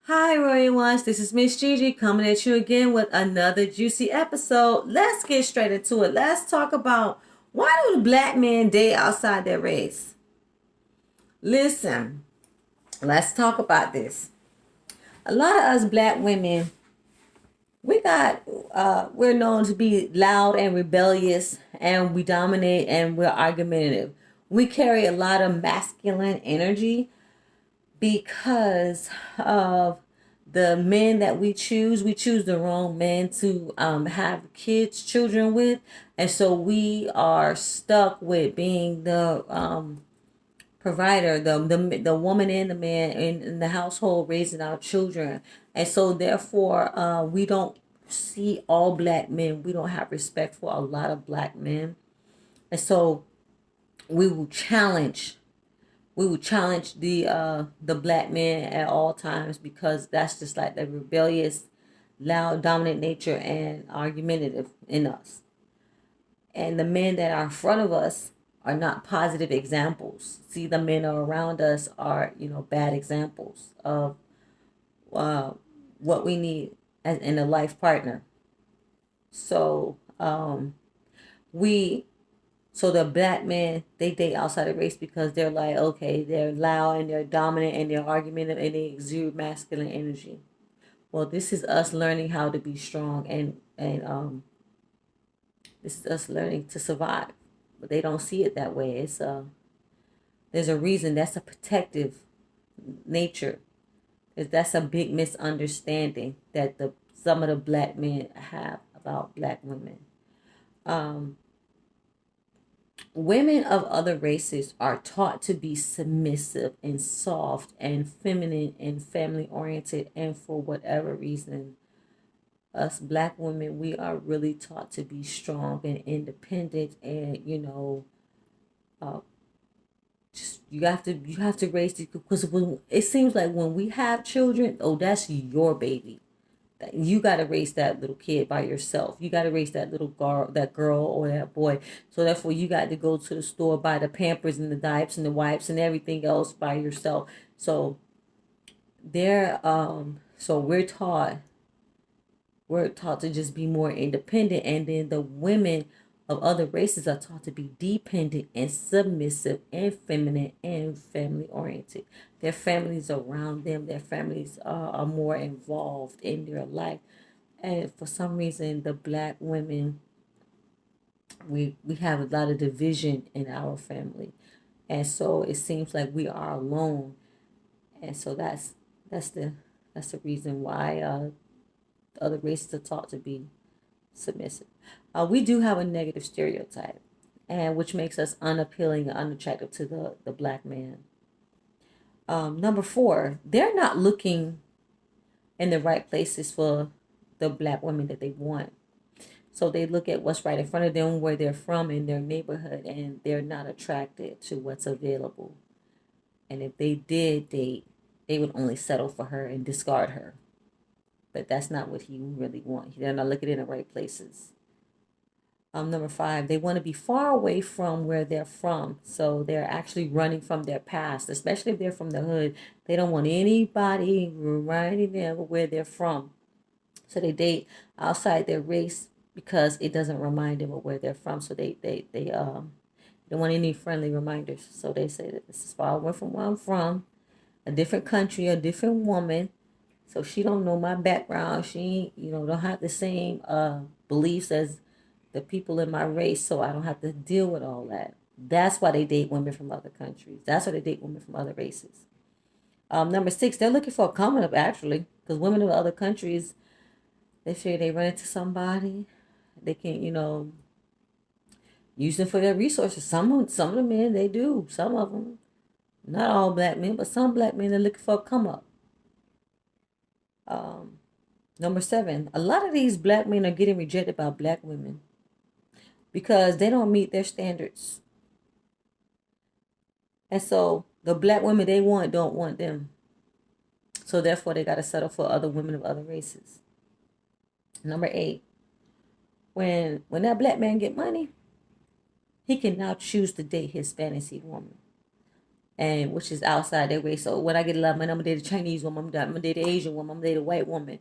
Hi, Roy Ones. This is Miss Gigi coming at you again with another juicy episode. Let's get straight into it. Let's talk about why do the black men date outside their race? Listen, let's talk about this. A lot of us black women, we got, we're known to be loud and rebellious, and we dominate and we're argumentative. We carry a lot of masculine energy because of the men that we choose the wrong men to have kids, children with, and so we are stuck with being the provider, the woman and the man in the household raising our children, and so therefore we don't see all black men. We don't have respect for a lot of black men, and so we will challenge the black man at all times because that's just like the rebellious, loud, dominant nature and argumentative in us. And the men that are in front of us are not positive examples. See, the men around us are, bad examples of uh, what we need as in a life partner. So we So the black men, they date outside of race because they're like, okay, they're loud and they're dominant and they're argumentative and they exude masculine energy. Well, this is us learning how to be strong and this is us learning to survive. But they don't see it that way. There's a reason. That's a protective nature. That's a big misunderstanding that the some of the black men have about black women. Um, Women of other races are taught to be submissive and soft and feminine and family oriented, and for whatever reason, us black women, we are really taught to be strong and independent, and uh, just you have to raise the because when it seems like when we have children, oh, that's your baby. You got to raise that little kid by yourself. You got to raise that girl or that boy. So therefore, you got to go to the store, buy the Pampers and the diapers and the wipes and everything else by yourself. So so we're taught to just be more independent, and then the women of other races are taught to be dependent and submissive and feminine and family oriented. Their families around them, their families are more involved in their life. And for some reason, the black women, we have a lot of division in our family, and so it seems like we are alone. And so that's the that's the reason why other races are taught to be submissive. We do have a negative stereotype, and which makes us unappealing and unattractive to the black man. Number four, they're not looking in the right places for the black women that they want. So they look at what's right in front of them, where they're from, in their neighborhood, and they're not attracted to what's available. And if they did date, they would only settle for her and discard her. But that's not what he really wants. They're not looking in the right places. Number five, they want to be far away from where they're from. So they're actually running from their past, especially if they're from the hood. They don't want anybody reminding them of where they're from. So they date outside their race because it doesn't remind them of where they're from. So they don't want any friendly reminders. So they say that this is far away from where I'm from, a different country, a different woman. So she don't know my background. She, don't have the same beliefs as the people in my race, so I don't have to deal with all that. That's why they date women from other countries. That's why they date women from other races. Number six, they're looking for a come up actually, because women of other countries, they figure they run into somebody, they can, use them for their resources. Some of the men they do. Some of them, not all black men, but some black men are looking for a come up. Um, Number seven, a lot of these black men are getting rejected by black women because they don't meet their standards. And so the black women they want don't want them. So therefore they got to settle for other women of other races. Number eight, when that black man get money, he can now choose to date his fantasy woman. and which is outside their way. So when I get a lot of money, I'm gonna date a Chinese woman, I'm gonna date an Asian woman, I'm gonna date a white woman,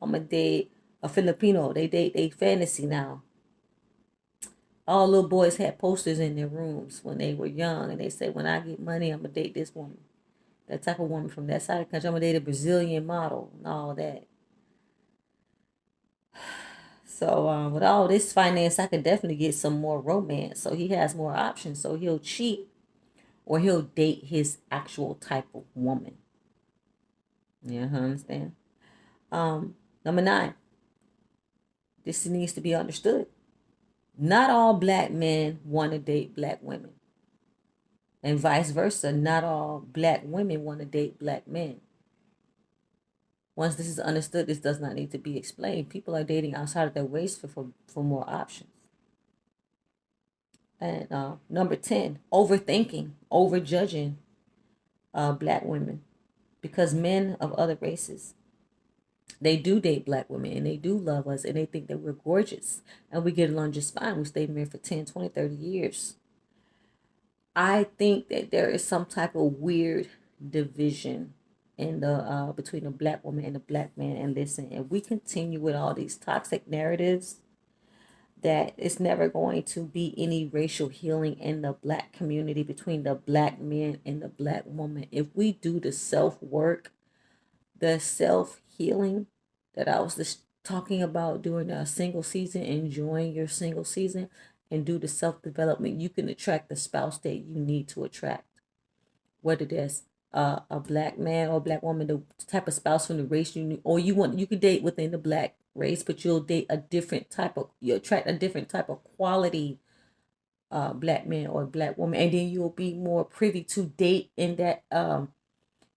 I'm gonna date a Filipino. They date they fantasy now. All little boys had posters in their rooms when they were young, and they said, "When I get money, I'm gonna date this woman, that type of woman from that side of the country. I'm gonna date a Brazilian model and all that." So with all this finance, I could definitely get some more romance. So he has more options. So he'll cheat or he'll date his actual type of woman. Yeah, understand. Number 9, this needs to be understood. Not all black men want to date black women, and vice versa. Not all black women want to date black men. Once this is understood, this does not need to be explained. People are dating outside of their race for more options. And number 10, overthinking, overjudging black women, because men of other races, they do date black women and they do love us and they think that we're gorgeous and we get along just fine. We stayed married for 10, 20, 30 years. I think that there is some type of weird division in the between the black woman and the black man. And listen, if we continue with all these toxic narratives, that it's never going to be any racial healing in the black community between the black man and the black woman. If we do the self work, the self healing that I was just talking about during a single season, enjoying your single season, and do the self development, you can attract the spouse that you need to attract. Whether that's a black man or a black woman, the type of spouse from the race you need, or you could date within the black race, but you attract a different type of quality black man or black woman, and then you'll be more privy to date in that.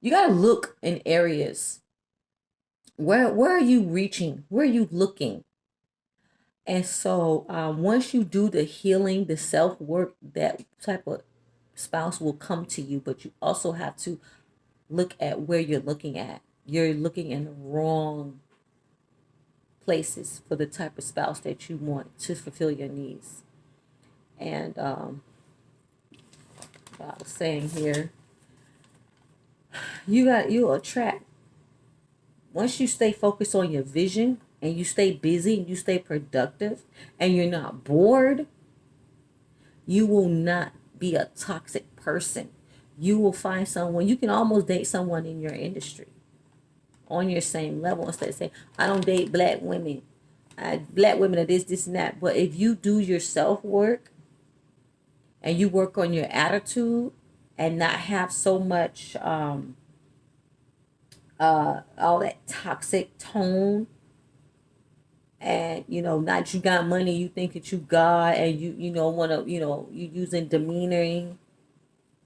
You gotta look in areas where are you reaching, where are you looking, and so once you do the healing, the self work, that type of spouse will come to you. But you also have to look at where you're looking at. You're looking in the wrong places for the type of spouse that you want to fulfill your needs. And I was saying here, you'll attract, once you stay focused on your vision and you stay busy and you stay productive and you're not bored, you will not be a toxic person. You will find someone, you can almost date someone in your industry on your same level, instead of saying, I don't date black women. Black women are this, and that. But if you do your self work and you work on your attitude and not have so much all that toxic tone, and not you got money, you think that you God, and you know want to you using demeaning,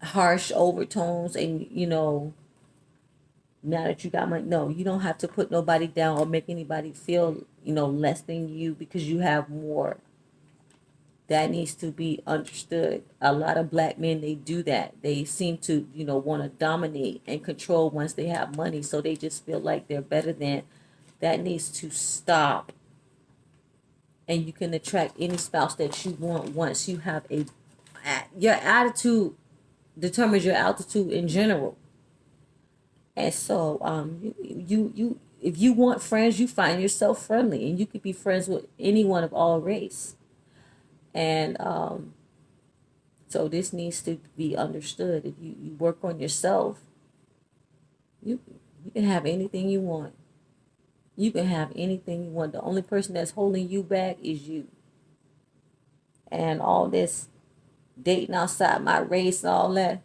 harsh overtones, and now that you got money, no, you don't have to put nobody down or make anybody feel less than you because you have more. That needs to be understood. A lot of black men, they do that. They seem to want to dominate and control once they have money, so they just feel like they're better than. That needs to stop. And you can attract any spouse that you want once you have your attitude determines your altitude in general. And so you if you want friends, you find yourself friendly, and you could be friends with anyone of all race. And so this needs to be understood. If you work on yourself, you can have anything you want. You can have anything you want. The only person that's holding you back is you. And all this dating outside my race and all that,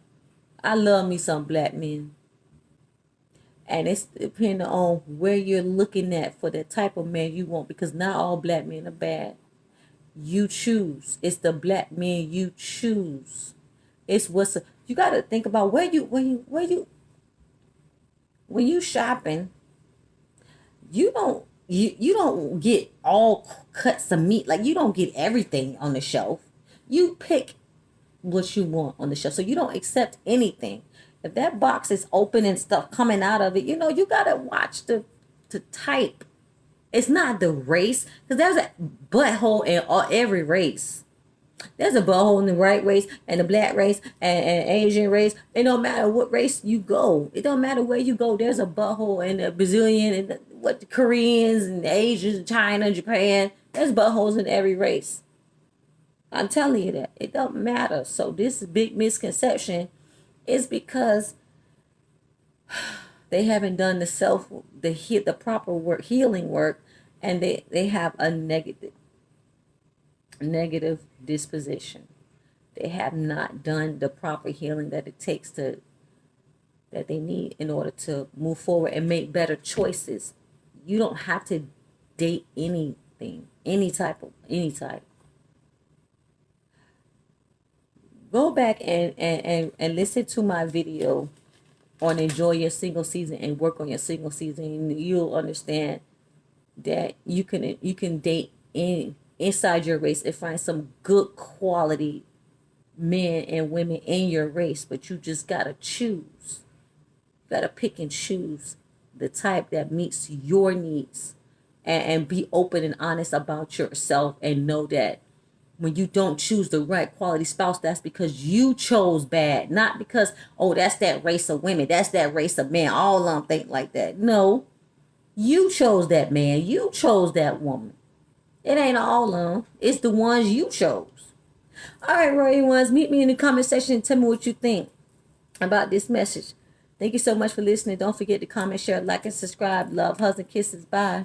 I love me some black men. And it's depending on where you're looking at for the type of man you want, because not all black men are bad. You choose. It's the black men you choose. It's you got to think about when you shopping, you don't get all cuts of meat. Like, you don't get everything on the shelf. You pick what you want on the shelf. So you don't accept anything. If that box is open and stuff coming out of it, you gotta watch the type. It's not the race, because there's a butthole in every race. There's a butthole in the white race and the black race and Asian race. It don't matter what race you go. It don't matter where you go. There's a butthole in the Brazilian and the Koreans and the Asians, China, Japan. There's buttholes in every race. I'm telling you that. It don't matter. So this big misconception is because they haven't done the proper work, healing work, and they have a negative disposition. They have not done the proper healing that it takes that they need in order to move forward and make better choices. You don't have to date anything, any type. Go back and listen to my video on enjoy your single season and work on your single season. You'll understand that you can date inside your race and find some good quality men and women in your race, but you just gotta choose. You gotta pick and choose the type that meets your needs, and be open and honest about yourself, and know that when you don't choose the right quality spouse, that's because you chose bad, not because, oh, that's that race of women, that's that race of men, all of them think like that. No, you chose that man, you chose that woman. It ain't all of them. It's the ones you chose. All right, Royal Ones, meet me in the comment section and tell me what you think about this message. Thank you so much for listening. Don't forget to comment, share, like, and subscribe. Love, hugs, and kisses. Bye.